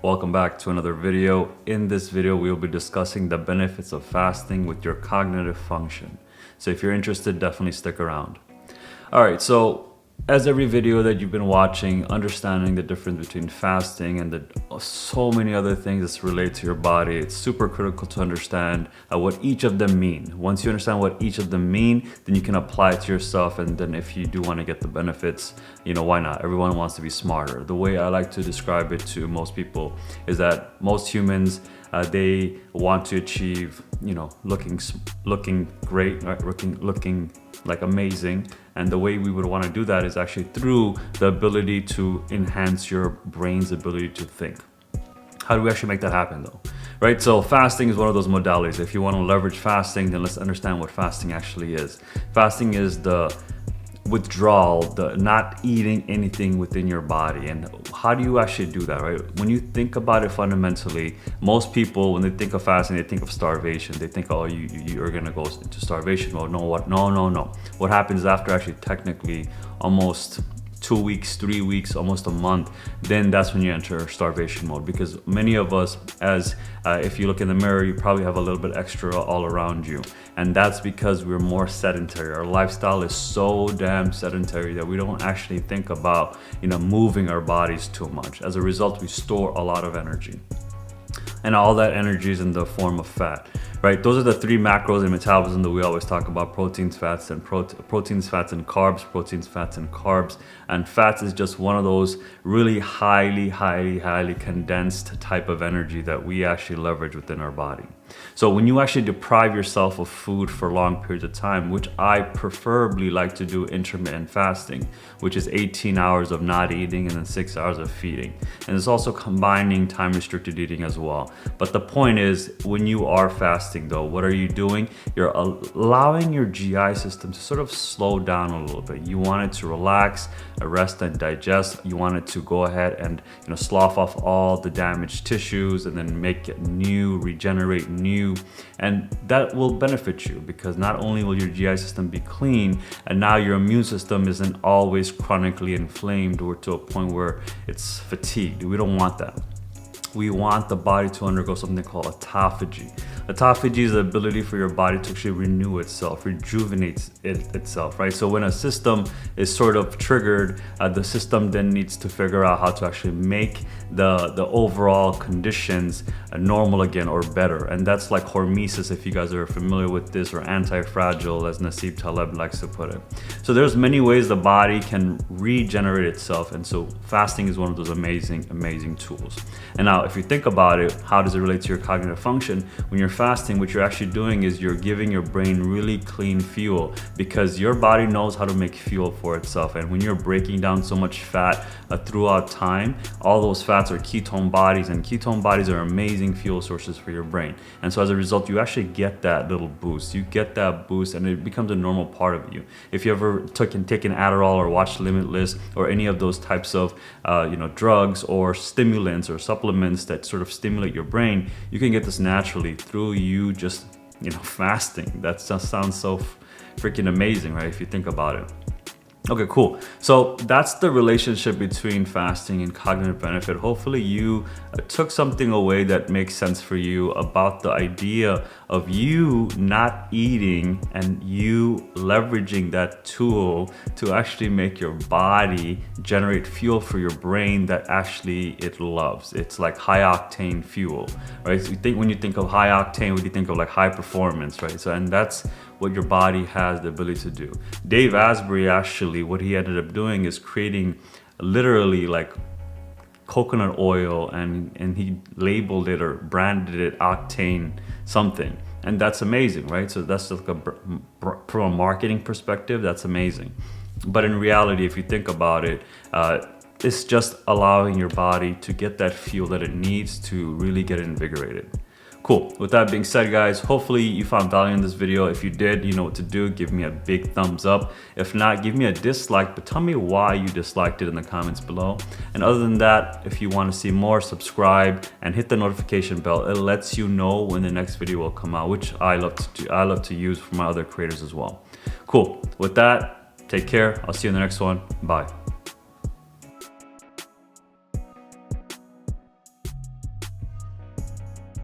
Welcome back to another video. In this video, we will be discussing the benefits of fasting with your cognitive function. So if you're interested, definitely stick around. All right, so as every video that you've been watching, understanding the difference between fasting and so many other things that relate to your body, it's super critical to understand what each of them mean. Once you understand what each of them mean, then you can apply it to yourself. And then if you do want to get the benefits, why not? Everyone wants to be smarter. The way I like to describe it to most people is that most humans, they want to achieve, looking great, right? Looking like amazing. And the way we would want to do that is actually through the ability to enhance your brain's ability to think. How do we actually make that happen though? Right, so fasting is one of those modalities. If you want to leverage fasting, then let's understand what fasting actually is. Fasting is the withdrawal, the not eating anything within your body. And how do you actually do that, right? When you think about it fundamentally, most people, when they think of fasting, they think of starvation. They think, oh, you're gonna go into starvation mode. No. What happens after actually technically almost 2 weeks, 3 weeks, almost a month, then that's when you enter starvation mode. Because many of us, if you look in the mirror, you probably have a little bit extra all around you. And that's because we're more sedentary. Our lifestyle is so damn sedentary that we don't actually think about, moving our bodies too much. As a result, we store a lot of energy. And all that energy is in the form of fat, right? Those are the three macros in metabolism that we always talk about: proteins, fats, and proteins, fats, and carbs. Proteins, fats, and carbs. And fats is just one of those really highly condensed type of energy that we actually leverage within our body. So when you actually deprive yourself of food for long periods of time, which I preferably like to do intermittent fasting, which is 18 hours of not eating and then 6 hours of feeding. And it's also combining time restricted eating as well. But the point is, when you are fasting though, what are you doing? You're allowing your GI system to sort of slow down a little bit. You want it to relax, rest and digest. You want it to go ahead and slough off all the damaged tissues and then make it new, regenerate new. And that will benefit you because not only will your GI system be clean, and now your immune system isn't always chronically inflamed or to a point where it's fatigued. We don't want that. We want the body to undergo something called autophagy. Autophagy is the ability for your body to actually renew itself, rejuvenate itself, right? So when a system is sort of triggered, the system then needs to figure out how to actually make the overall conditions normal again or better. And that's like hormesis, if you guys are familiar with this, or anti-fragile, as Nassim Taleb likes to put it. So there's many ways the body can regenerate itself. And so fasting is one of those amazing tools. And now, if you think about it, how does it relate to your cognitive function? When you're fasting, what you're actually doing is you're giving your brain really clean fuel, because your body knows how to make fuel for itself. And when you're breaking down so much fat throughout time, all those fats are ketone bodies, and ketone bodies are amazing fuel sources for your brain. And so as a result, you actually get that little boost. You get that boost and it becomes a normal part of you. If you ever taken Adderall or watched Limitless or any of those types of drugs or stimulants or supplements that sort of stimulate your brain, you can get this naturally through you just fasting. That just sounds so freaking amazing, right? If you think about it. Okay, cool. So that's the relationship between fasting and cognitive benefit. Hopefully you took something away that makes sense for you about the idea of you not eating and you leveraging that tool to actually make your body generate fuel for your brain that actually it loves. It's like high octane fuel, right? So when you think of high octane, what do you think of? Like high performance, right? So, and that's what your body has the ability to do. Dave Asprey, actually, what he ended up doing is creating literally like coconut oil, and he labeled it or branded it octane something. And that's amazing, right? So that's like from a marketing perspective, that's amazing. But in reality, if you think about it, it's just allowing your body to get that fuel that it needs to really get invigorated. Cool. With that being said, guys, hopefully you found value in this video. If you did, you know what to do. Give me a big thumbs up. If not, give me a dislike, but tell me why you disliked it in the comments below. And other than that, if you want to see more, subscribe and hit the notification bell. It lets you know when the next video will come out, which I love to do. I love to use for my other creators as well. Cool. With that, take care. I'll see you in the next one. Bye.